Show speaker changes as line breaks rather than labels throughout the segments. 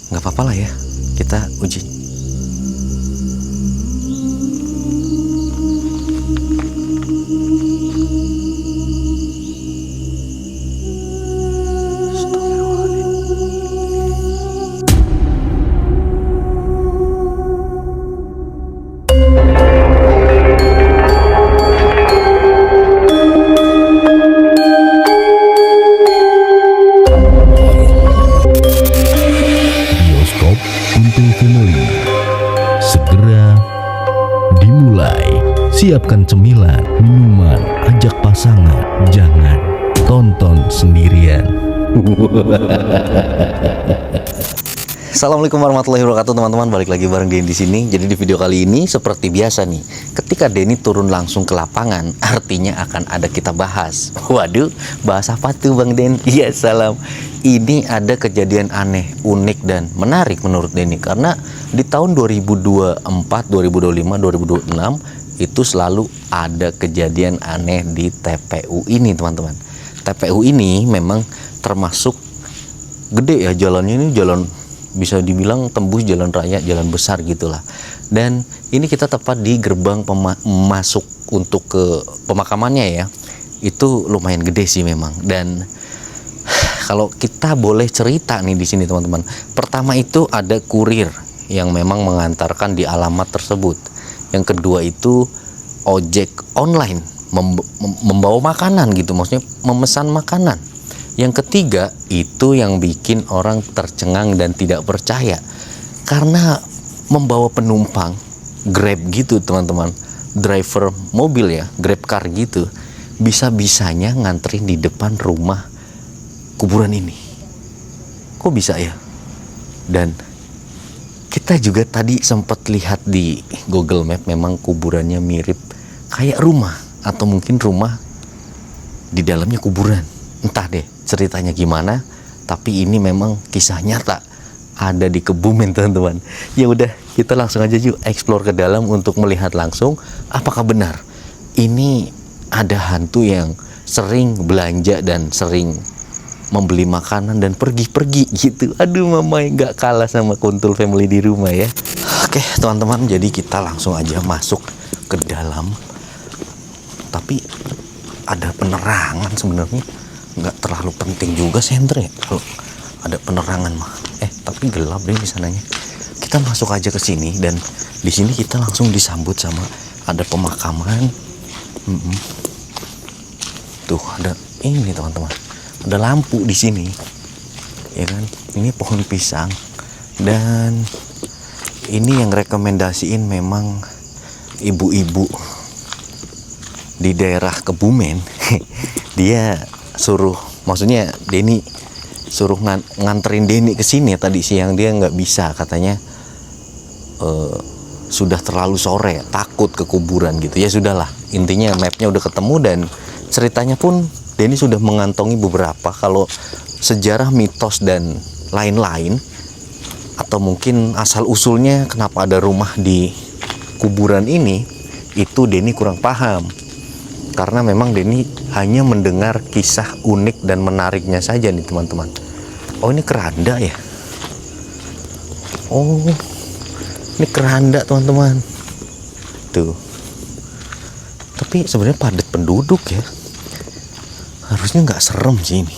nggak apa-apa lah ya, kita uji.
Bioskop untuk family segera dimulai. Siapkan cemilan, minuman, ajak pasangan, jangan tonton sendirian.
Assalamualaikum warahmatullahi wabarakatuh teman-teman, balik lagi bareng Denny di sini. Jadi di video kali ini seperti biasa nih, ketika Denny turun langsung ke lapangan, artinya akan ada kita bahas. Waduh, bahas apa tuh Bang Den? Iya, salam. Ini ada kejadian aneh, unik dan menarik menurut Denny karena di tahun 2024, 2025, 2026 itu selalu ada kejadian aneh di TPU ini, teman-teman. TPU ini memang termasuk gede ya, jalannya ini jalan bisa dibilang tembus jalan raya, jalan besar gitulah. Dan ini kita tepat di gerbang masuk untuk ke pemakamannya ya. Itu lumayan gede sih memang. Dan kalau kita boleh cerita nih di sini teman-teman. Pertama itu ada kurir yang memang mengantarkan di alamat tersebut. Yang kedua itu ojek online membawa makanan gitu, maksudnya memesan makanan. Yang ketiga itu yang bikin orang tercengang dan tidak percaya karena membawa penumpang Grab gitu teman-teman, driver mobil ya, Grab car gitu, bisa-bisanya nganterin di depan rumah kuburan ini. Kok bisa ya? Dan kita juga tadi sempat lihat di Google Map, memang kuburannya mirip kayak rumah atau mungkin rumah di dalamnya kuburan. Entah deh ceritanya gimana, tapi ini memang kisah nyata ada di Kebumen teman-teman. Ya udah, kita langsung aja yuk explore ke dalam untuk melihat langsung apakah benar ini ada hantu yang sering belanja dan sering membeli makanan dan pergi-pergi gitu. Aduh, mama nggak kalah sama Kuntul Family di rumah ya. Oke teman-teman, jadi kita langsung aja masuk ke dalam. Tapi ada penerangan sebenarnya. Nggak terlalu penting juga senter ya kalau ada penerangan mah. Tapi gelap deh di sananya. Kita masuk aja ke sini dan di sini kita langsung disambut sama ada pemakaman. Tuh ada ini teman-teman. Ada lampu di sini. Ya kan? Ini pohon pisang dan ini yang rekomendasiin memang ibu-ibu di daerah Kebumen. Dia suruh, maksudnya Denny suruh nganterin Denny ke sini tadi siang. Dia nggak bisa katanya, sudah terlalu sore, takut ke kuburan gitu. Ya sudahlah, intinya mapnya udah ketemu dan ceritanya pun Denny sudah mengantongi beberapa kalau sejarah mitos dan lain-lain, atau mungkin asal usulnya kenapa ada rumah di kuburan ini, itu Denny kurang paham. Karena memang Denny hanya mendengar kisah unik dan menariknya saja nih teman-teman. Oh, ini keranda ya. Oh, ini keranda teman-teman. Tuh. Tapi sebenarnya padat penduduk ya. Harusnya nggak serem sih ini.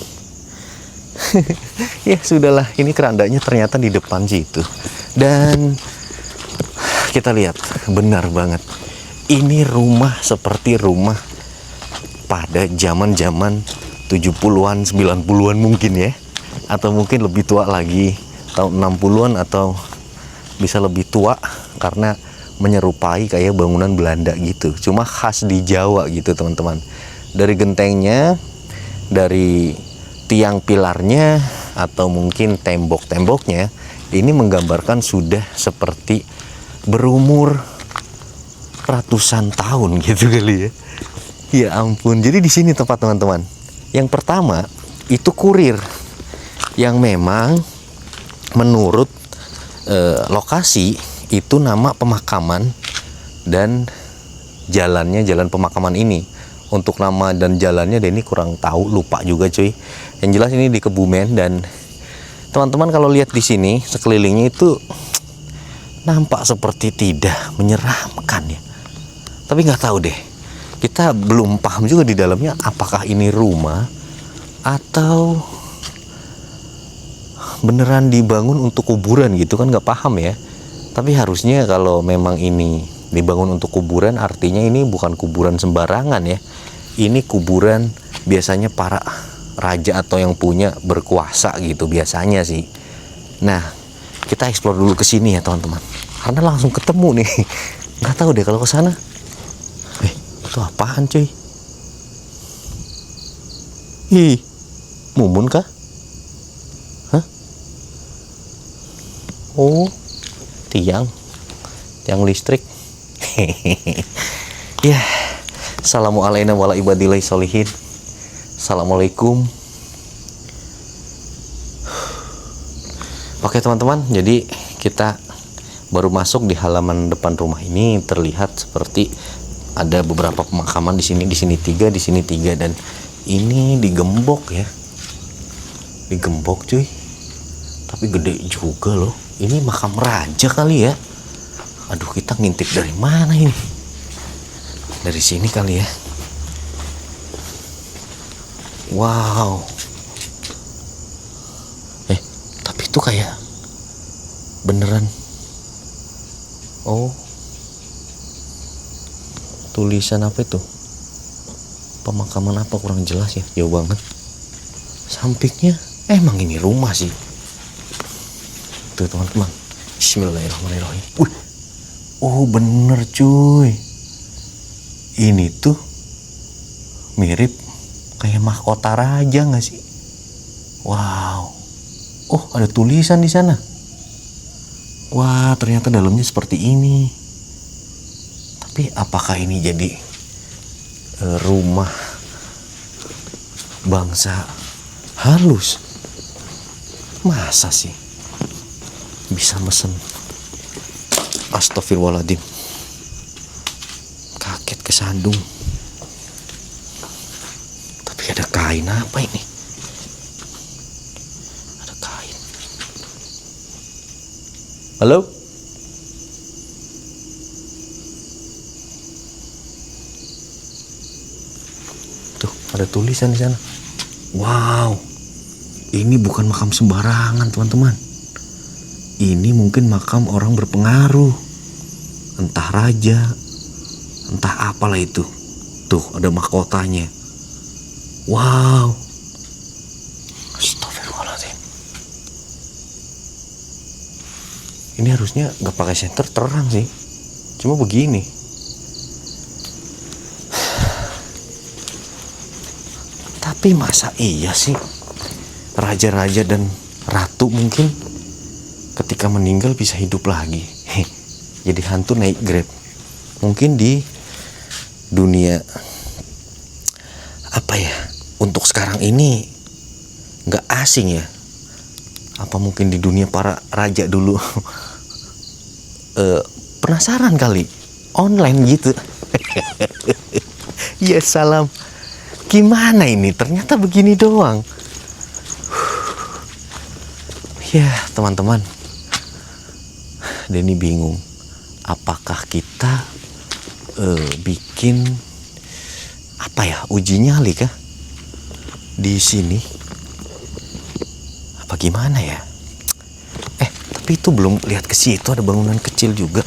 Ya sudahlah, ini kerandanya ternyata di depan situ. Dan kita lihat, benar banget. Ini rumah seperti rumah pada zaman-zaman 70-an, 90-an mungkin ya. Atau mungkin lebih tua lagi, tahun 60-an atau bisa lebih tua karena menyerupai kayak bangunan Belanda gitu. Cuma khas di Jawa gitu teman-teman. Dari gentengnya, dari tiang pilarnya, atau mungkin tembok-temboknya, ini menggambarkan sudah seperti berumur ratusan tahun gitu kali ya. Ya ampun, jadi di sini tempat teman-teman. Yang pertama itu kurir yang memang menurut lokasi itu nama pemakaman dan jalannya, jalan pemakaman ini. Untuk nama dan jalannya Denny kurang tahu, lupa juga cuy. Yang jelas ini di Kebumen dan Teman-teman kalau lihat di sini sekelilingnya itu nampak seperti tidak menyeramkan ya. Tapi nggak tahu deh. Kita belum paham juga di dalamnya apakah ini rumah atau beneran dibangun untuk kuburan gitu kan, nggak paham ya. Tapi harusnya kalau memang ini dibangun untuk kuburan, artinya ini bukan kuburan sembarangan ya. Ini kuburan biasanya para raja atau yang punya berkuasa gitu biasanya sih. Nah, kita explore dulu ke sini ya teman-teman. Karena langsung ketemu nih. Nggak tahu deh kalau ke sana. Itu apaan cuy? Ih, mumun kah? Hah? Oh, tiang listrik. Ya, assalamualaikum wala ibadillahi sholihin. Assalamualaikum. Oke teman-teman, jadi kita baru masuk di halaman depan rumah ini. Terlihat seperti ada beberapa pemakaman di sini 3, di sini 3, dan ini digembok ya. Digembok cuy. Tapi gede juga loh. Ini makam raja kali ya. Aduh, kita ngintip dari mana ini? Dari sini kali ya. Wow. Tapi itu kayak beneran. Oh. Tulisan apa itu? Pemakaman apa, kurang jelas ya, jauh banget. Sampingnya emang ini rumah sih. Tuh teman-teman. Bismillahirrahmanirrahim. Wih. Oh bener cuy. Ini tuh mirip kayak mahkota raja nggak sih? Wow. Oh, ada tulisan di sana. Wah, ternyata dalamnya seperti ini. Tapi apakah ini jadi rumah bangsa halus? Masa sih bisa mesen? Astagfirullahaladzim, kaget kesandung. Tapi ada kain apa ini? Ada kain. Halo? Tuh, ada tulisan di sana. Wow, ini bukan makam sembarangan teman-teman. Ini mungkin makam orang berpengaruh, entah raja, entah apalah itu. Tuh, ada mahkotanya. Wow. Astagfirullahaladzim. Ini harusnya gak pakai senter, terang sih. Cuma begini. Tapi masa iya sih raja-raja dan ratu mungkin ketika meninggal bisa hidup lagi? Jadi hantu naik grade. Mungkin di dunia apa ya, untuk sekarang ini nggak asing ya. Apa mungkin di dunia para raja dulu penasaran kali, online gitu. Ya salam, gimana ini, ternyata begini doang. Ya teman-teman, Denny bingung, apakah kita bikin apa ya, uji nyali kah di sini? Apa gimana ya? Tapi itu belum lihat ke situ, ada bangunan kecil juga,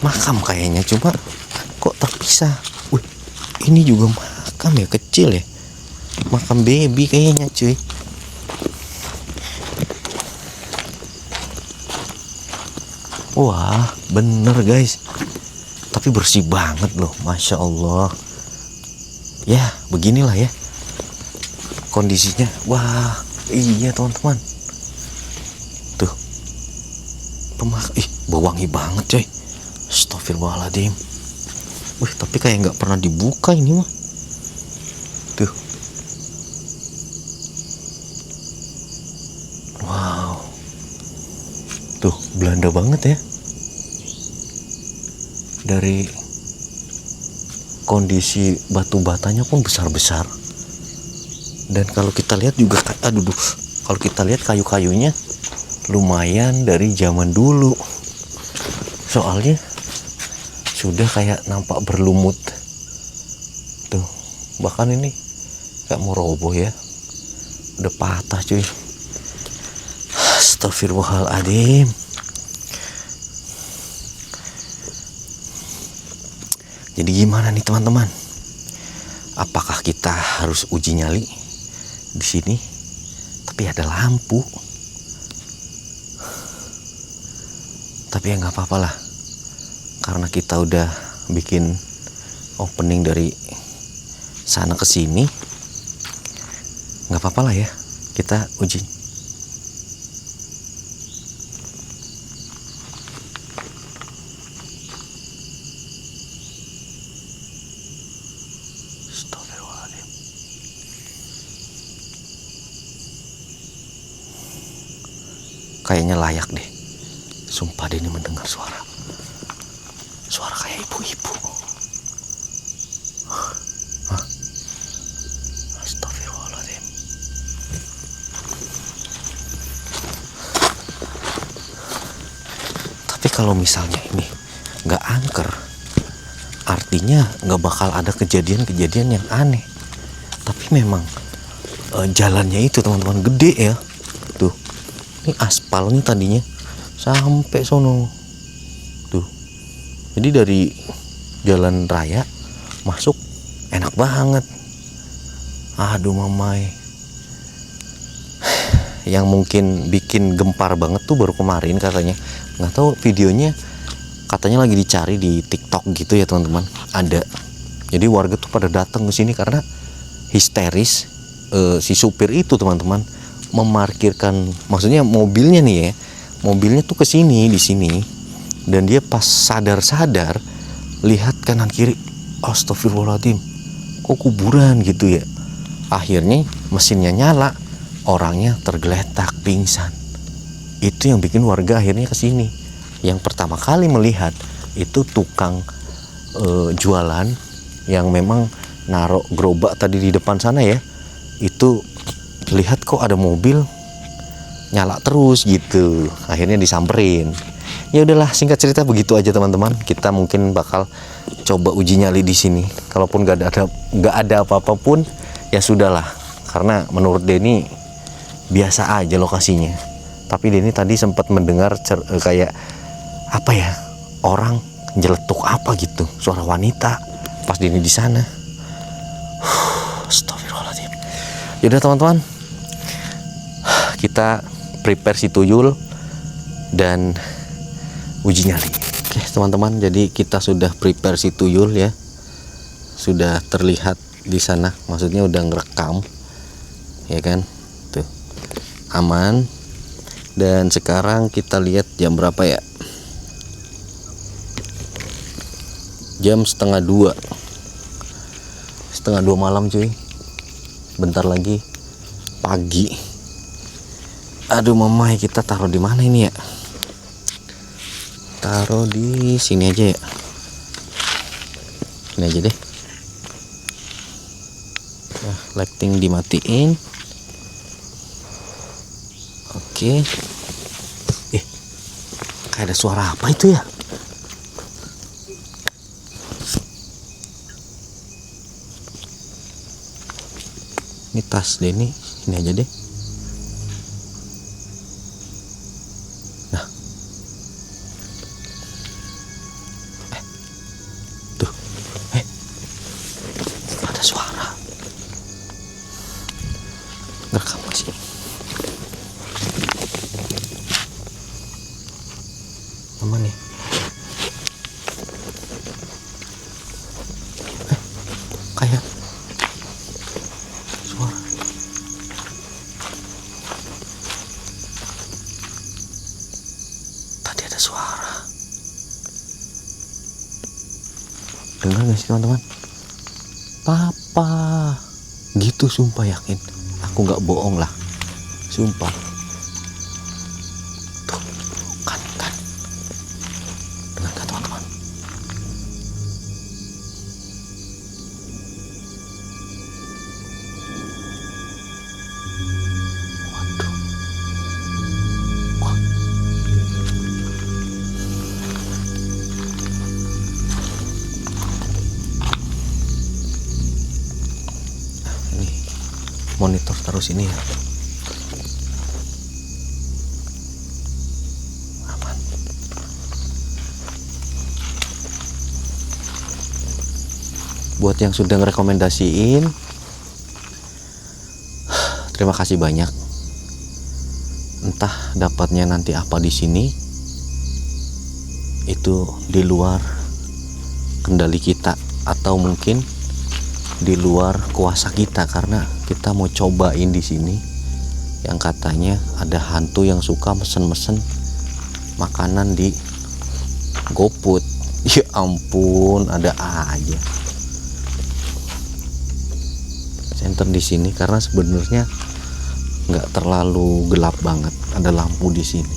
makam kayaknya, cuma kok terpisah. Wih, ini juga makam ya, kecil ya, makam baby kayaknya cuy. Wah, bener guys. Tapi bersih banget loh, Masya Allah. Ya, beginilah ya kondisinya. Wah, iya teman-teman. Tuh, bau wangi banget coy. Astagfirullahaladzim. Wih, tapi kayak nggak pernah dibuka ini mah. Tuh. Wow. Tuh, Belanda banget ya. Dari kondisi batu batanya pun besar-besar. Dan kalau kita lihat juga, aduh, Kalau kita lihat kayu-kayunya lumayan dari zaman dulu. Soalnya sudah kayak nampak berlumut. Tuh, bahkan ini kayak mau roboh ya. Udah patah cuy. Astagfirullahaladzim. Jadi gimana nih teman-teman? Apakah kita harus uji nyali di sini? Tapi ada lampu. Tapi ya nggak apa-apa lah, karena kita udah bikin opening dari sana ke sini. Nggak apa-apa lah ya, kita uji. Kayaknya layak deh. Sumpah deh, ini mendengar suara kayak ibu-ibu. Hah? Astagfirullahaladzim. Tapi kalau misalnya ini nggak angker, artinya nggak bakal ada kejadian-kejadian yang aneh. Tapi memang jalannya itu teman-teman gede ya. Tuh, ini aspalnya tadinya sampai sono. Tuh. Jadi dari jalan raya masuk enak banget. Aduh mamai. Yang mungkin bikin gempar banget tuh baru kemarin katanya. Nggak tahu videonya, katanya lagi dicari di TikTok gitu ya teman-teman. Ada. Jadi warga tuh pada datang ke sini karena histeris. Si supir itu teman-teman memarkirkan, maksudnya mobilnya nih ya, mobilnya tuh ke sini di sini, dan dia pas sadar lihat kanan kiri, astagfirullahaladzim, kok kuburan gitu ya. Akhirnya mesinnya nyala, orangnya tergeletak pingsan. Itu yang bikin warga akhirnya ke sini. Yang pertama kali melihat itu tukang jualan yang memang naruh gerobak tadi di depan sana ya. Itu lihat kok ada mobil nyala terus gitu, akhirnya disamperin. Ya udahlah, singkat cerita begitu aja teman-teman. Kita mungkin bakal coba uji nyali di sini. Kalaupun nggak ada apa-apa pun ya sudahlah, karena menurut Denny biasa aja lokasinya. Tapi Denny tadi sempat mendengar kayak apa ya, orang nyeletuk apa gitu, suara wanita pas Denny di sana. Astagfirullahaladzim. Yaudah teman-teman, kita prepare si tuyul dan uji nyali. Oke teman-teman, jadi kita sudah prepare si tuyul ya, sudah terlihat di sana, maksudnya udah ngerekam ya kan, tuh aman. Dan sekarang kita lihat jam berapa ya, jam setengah 2 malam cuy. Bentar lagi pagi. Aduh mamai, kita taruh di mana ini ya? Taruh di sini aja ya. Ini aja deh. Nah, lighting dimatiin. Oke. Kayak ada suara apa itu ya? Ini tas Denny, ini aja deh. Nah, tuh, ada suara. Ngerekam masih. Aman nih. Kayak suara. Tadi ada suara. Dengar gak sih teman-teman? Papa. Gitu sumpah, yakin. Aku gak bohong lah. Sumpah. Tuh, kan. Dengar gak teman-teman? Waduh. monitor terus ini ya. Aman. Buat yang sudah ngerekomendasiin, terima kasih banyak. Entah dapatnya nanti apa di sini, itu di luar kendali kita atau mungkin di luar kuasa kita, karena kita mau cobain di sini yang katanya ada hantu yang suka mesen-mesen makanan di GoFood. Ya ampun, ada aja center di sini, karena sebenarnya nggak terlalu gelap banget, ada lampu di sini.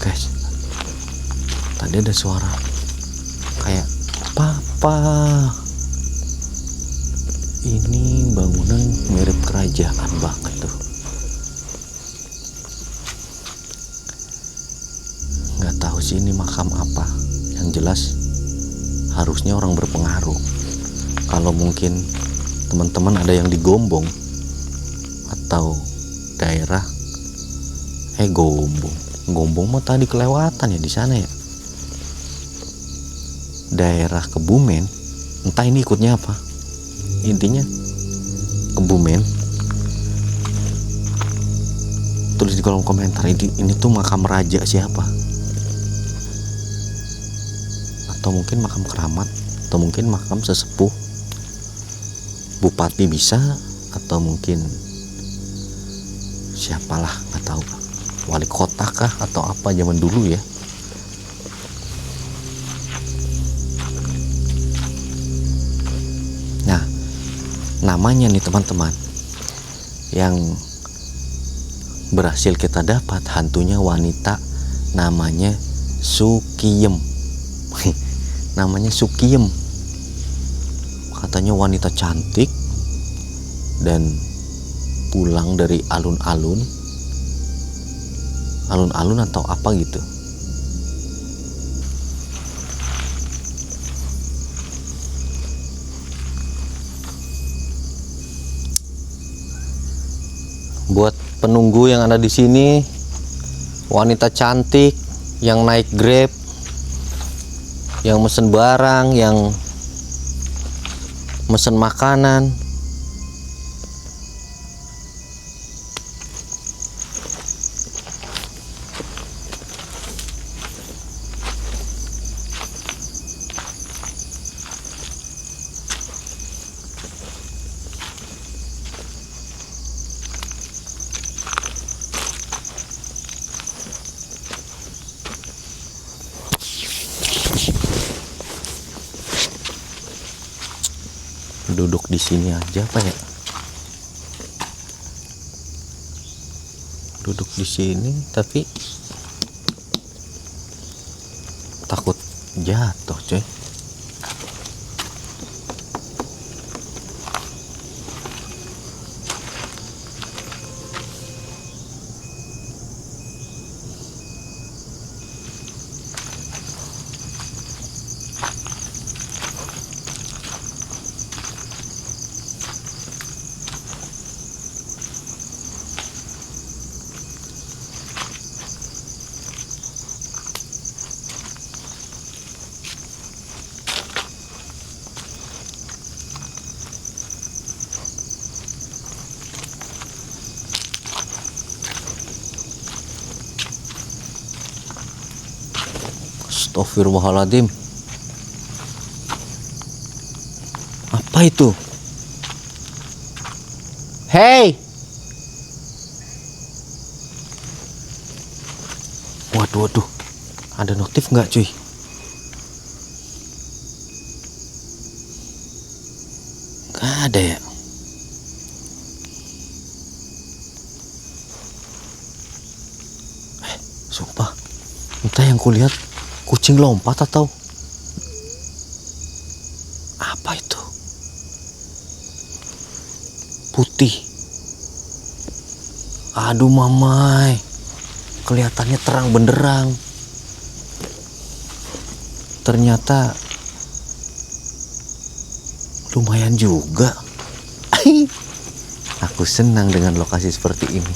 Guys, tadi ada suara kayak papa. Ini bangunan mirip kerajaan banget tuh. Nggak tahu sih ini makam apa. Yang jelas harusnya orang berpengaruh. Kalau mungkin teman-teman ada yang di Gombong atau daerah Gombong mah tadi kelewatan ya di sana ya. Daerah Kebumen, entah ini ikutnya apa. Intinya Kebumen. Tulis di kolom komentar ini tuh makam raja siapa? Atau mungkin makam keramat, atau mungkin makam sesepuh bupati bisa, atau mungkin siapalah, nggak tahu, wali kota kah atau apa zaman dulu ya. Nah, namanya nih teman-teman, yang berhasil kita dapat hantunya wanita, namanya Sukiyem. Namanya Sukiyem, katanya wanita cantik dan pulang dari alun-alun atau apa gitu. Buat penunggu yang ada di sini, wanita cantik yang naik Grab, yang mesen barang, yang mesen makanan, duduk di sini aja apa ya? Duduk di sini tapi takut jatuh, coy. Astagfirullahaladzim. Apa itu? Hey! Waduh. Ada notif nggak, cuy? Nggak ada ya? Sumpah. Entah yang kulihat kucing lompat atau apa itu? Putih. Aduh mamai, kelihatannya terang benderang. Ternyata Lumayan juga. Aku senang dengan lokasi seperti ini.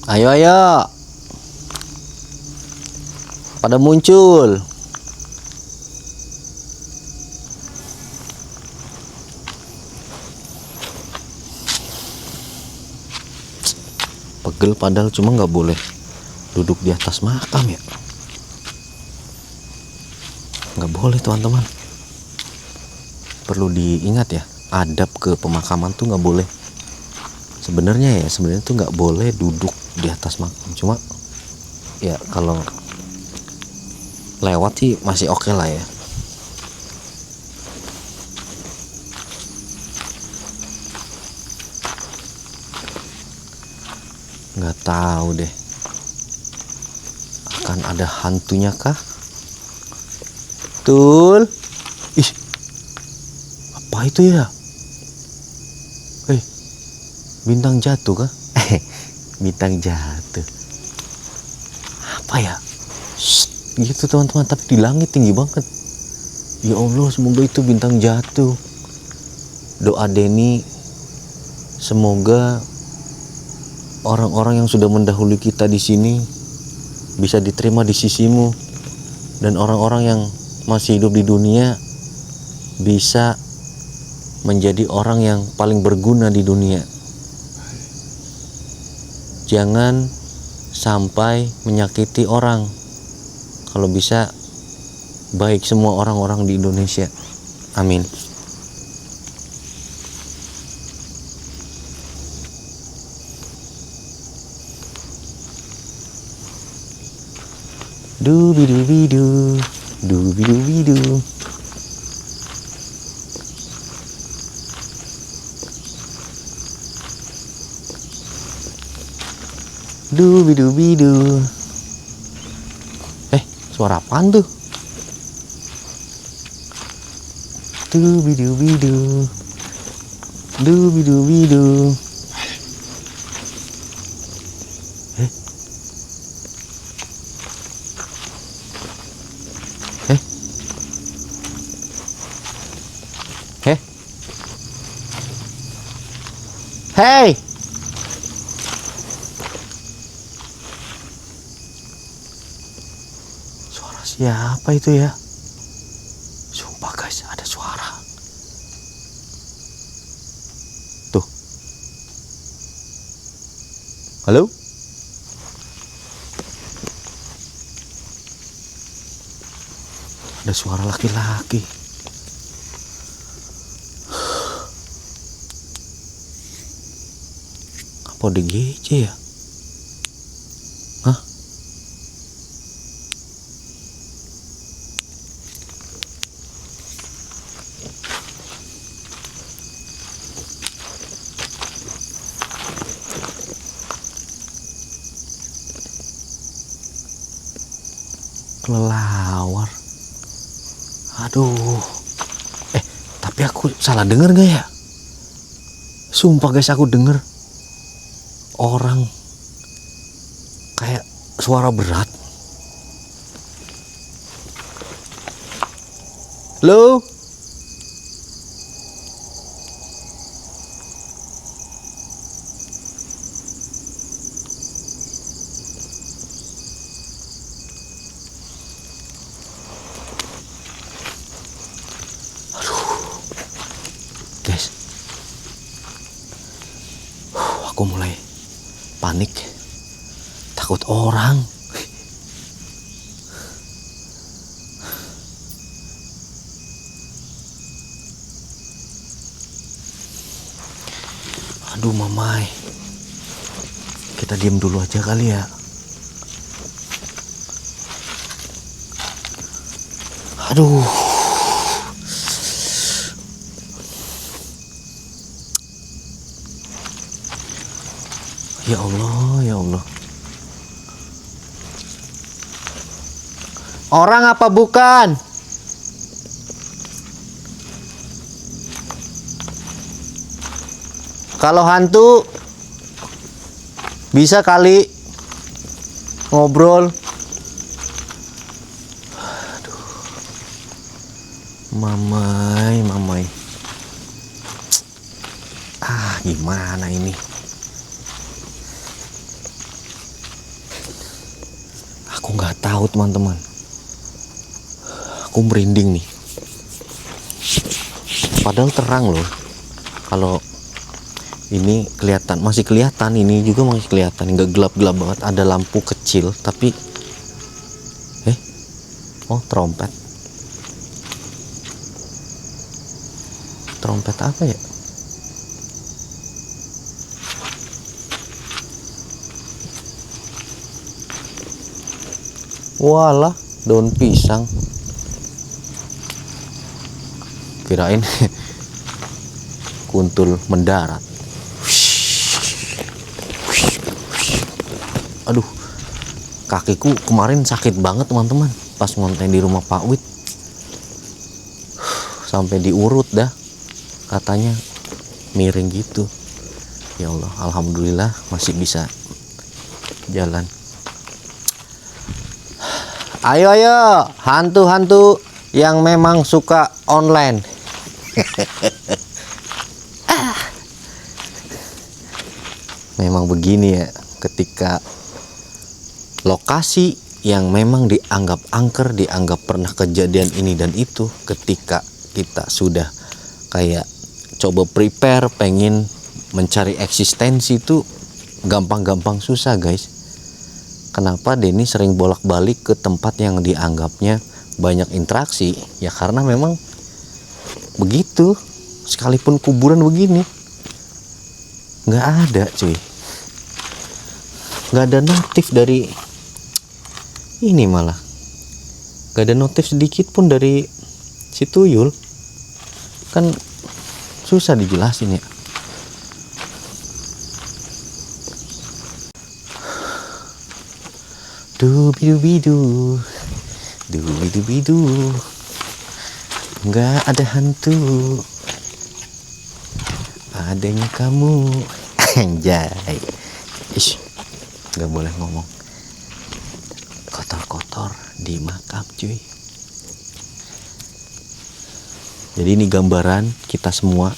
Ayo ayo, pada muncul. Pegel padahal, cuma nggak boleh duduk di atas makam ya. Nggak boleh teman-teman. Perlu diingat ya, adab ke pemakaman tuh nggak boleh. Sebenarnya tuh nggak boleh duduk di atas makam. Cuma ya kalau lewat sih masih oke lah ya. Nggak tahu deh, akan ada hantunya kah? Betul. Ih, apa itu ya? Bintang jatuh kah? Bintang jatuh. Apa ya? Shh, gitu teman-teman, tapi di langit tinggi banget. Ya Allah, semoga itu bintang jatuh. Doa Denny, semoga orang-orang yang sudah mendahului kita di sini bisa diterima di sisimu, dan orang-orang yang masih hidup di dunia bisa menjadi orang yang paling berguna di dunia. Jangan sampai menyakiti orang. Kalau bisa, baik semua orang-orang di Indonesia. Amin. Dubidubidu, dubidubidu. Dubidubidu. Suara apaan tuh? Dubidubidu, dubidubidu. Hey. Suara siapa itu ya? Sumpah guys, ada suara. Tuh. Halo? Ada suara laki-laki. Apa DGC ya? Hah? Kelelawar. Aduh. Tapi aku salah denger gak ya? Sumpah guys, aku denger orang kayak suara berat. Halo? Guys, aku mulai panik, takut orang. Aduh mamai, kita diam dulu aja kali ya. Aduh, ya Allah, ya Allah. Orang apa bukan? Kalau hantu bisa kali ngobrol. Aduh. Mamai, mamai. Gimana ini? Aku nggak tahu teman-teman. Aku merinding nih. Padahal terang loh. Kalau ini kelihatan, masih kelihatan, ini juga masih kelihatan, nggak gelap-gelap banget. Ada lampu kecil, tapi oh trompet. Trompet apa ya? Walah, daun pisang. Kirain kuntul mendarat. Aduh, kakiku kemarin sakit banget teman-teman pas ngonten di rumah Pak Wid. Sampai diurut dah, katanya miring gitu. Ya Allah, alhamdulillah masih bisa jalan. Ayo hantu-hantu yang memang suka online. Memang begini ya, ketika lokasi yang memang dianggap angker, dianggap pernah kejadian ini dan itu, ketika kita sudah kayak coba prepare, pengen mencari eksistensi, itu gampang-gampang susah guys. Kenapa Denny sering bolak-balik ke tempat yang dianggapnya banyak interaksi? Ya karena memang begitu. Sekalipun kuburan begini nggak ada cuy, nggak ada notif dari ini, malah nggak ada notif sedikit pun dari si tuyul. Kan susah dijelasin ya. Dubidu-bidu, dubidu-bidu, nggak ada hantu, adanya kamu. Anjay, ish, nggak boleh ngomong kotor-kotor di makam cuy. Jadi ini gambaran kita semua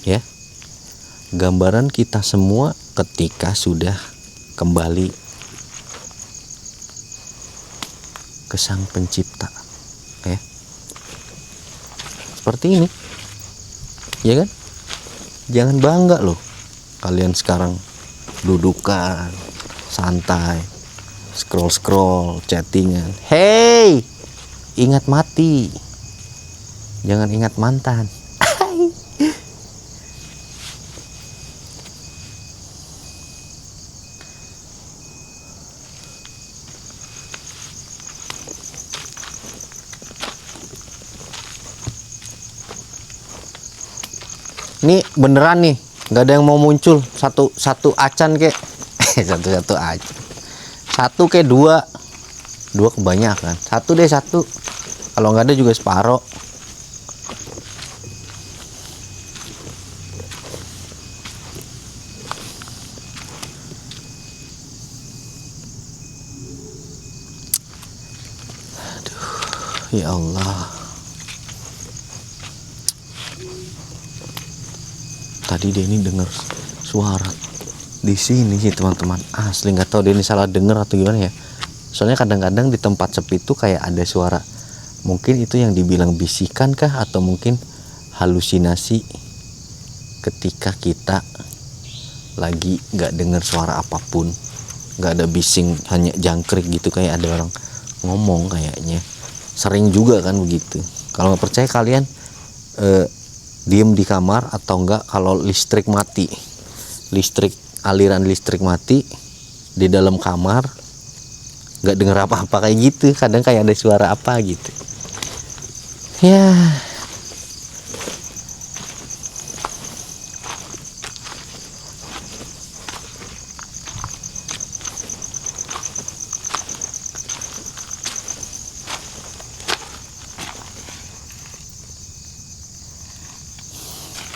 ya, gambaran kita semua ketika sudah kembali ke Sang Pencipta ya, seperti ini ya kan. Jangan bangga loh kalian sekarang dudukan santai, scroll chattingan. Hey, ingat mati, jangan ingat mantan. Ini beneran nih, nggak ada yang mau muncul. Satu acan kek. Satu acan. Satu kek dua kebanyakan. Satu deh, satu. Kalau nggak ada juga separoh. Aduh, ya Allah. Tadi Denny dengar suara di sini sih teman-teman, asli nggak tahu Denny salah dengar atau gimana ya. Soalnya kadang-kadang di tempat sepi itu kayak ada suara, mungkin itu yang dibilang bisikan kah, atau mungkin halusinasi ketika kita lagi nggak dengar suara apapun, nggak ada bising, hanya jangkrik gitu, kayak ada orang ngomong kayaknya. Sering juga kan begitu. Kalau nggak percaya kalian diem di kamar, atau enggak kalau listrik mati, aliran listrik mati di dalam kamar, nggak denger apa-apa kayak gitu. Kadang kayak ada suara apa gitu ya.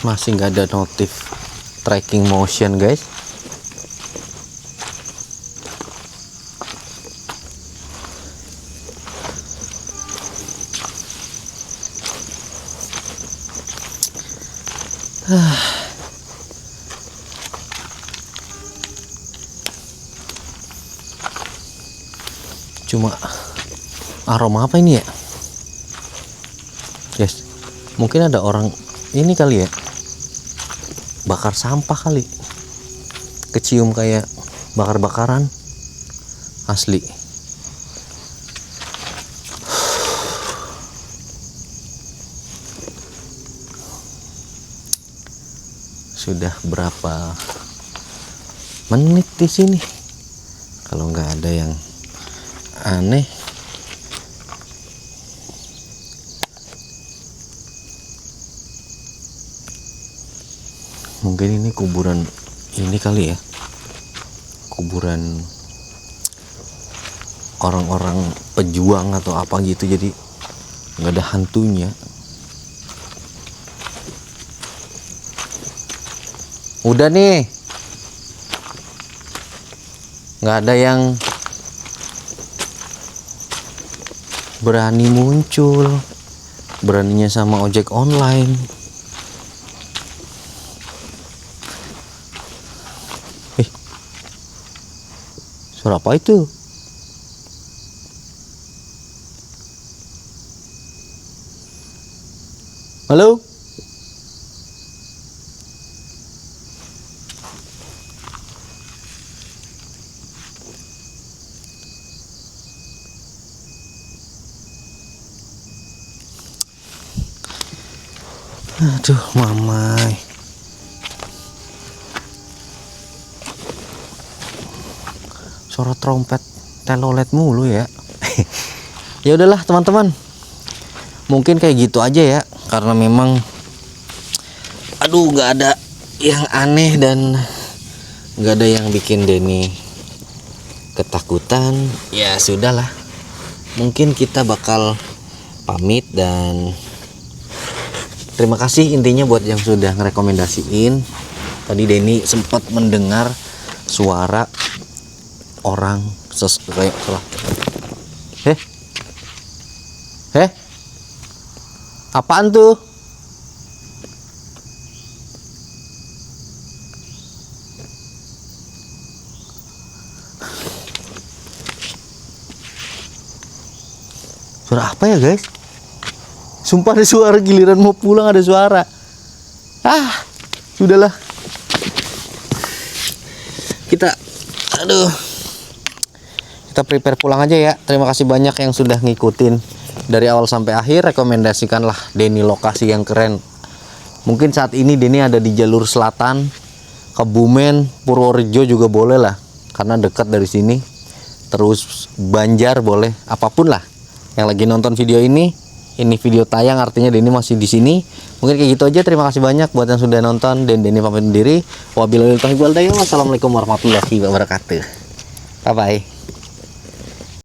Masih nggak ada notif tracking motion guys. Cuma aroma apa ini ya guys? Mungkin ada orang ini kali ya, bakar sampah kali, kecium kayak bakar-bakaran asli. Sudah berapa menit di sini? Kalau nggak ada yang aneh, mungkin ini kuburan ini kali ya, kuburan orang-orang pejuang atau apa gitu, jadi nggak ada hantunya. Udah nih, nggak ada yang berani muncul, beraninya sama ojek online. Suara apa itu? Halo? Aduh, mamai. Suara trompet telolet mulu ya. Ya udahlah teman-teman, mungkin kayak gitu aja ya, karena memang aduh nggak ada yang aneh dan nggak ada yang bikin Denny ketakutan. Ya sudahlah, mungkin kita bakal pamit, dan terima kasih intinya buat yang sudah ngerekomendasiin. Tadi Denny sempat mendengar suara orang kayak salah. Apaan tuh? Suara apa ya guys? Sumpah ada suara, giliran mau pulang ada suara. Sudahlah. Kita prepare pulang aja ya. Terima kasih banyak yang sudah ngikutin dari awal sampai akhir. Rekomendasikanlah Denny lokasi yang keren. Mungkin saat ini Denny ada di jalur selatan, Kebumen, Purworejo juga boleh lah, karena dekat dari sini. Terus Banjar boleh, apapun lah. Yang lagi nonton video ini video tayang, artinya Denny masih di sini. Mungkin kayak gitu aja. Terima kasih banyak buat yang sudah nonton, dan Denny pamit sendiri. Wabillahi taufiq wal hidayah. Wassalamualaikum warahmatullahi wabarakatuh. Bye bye.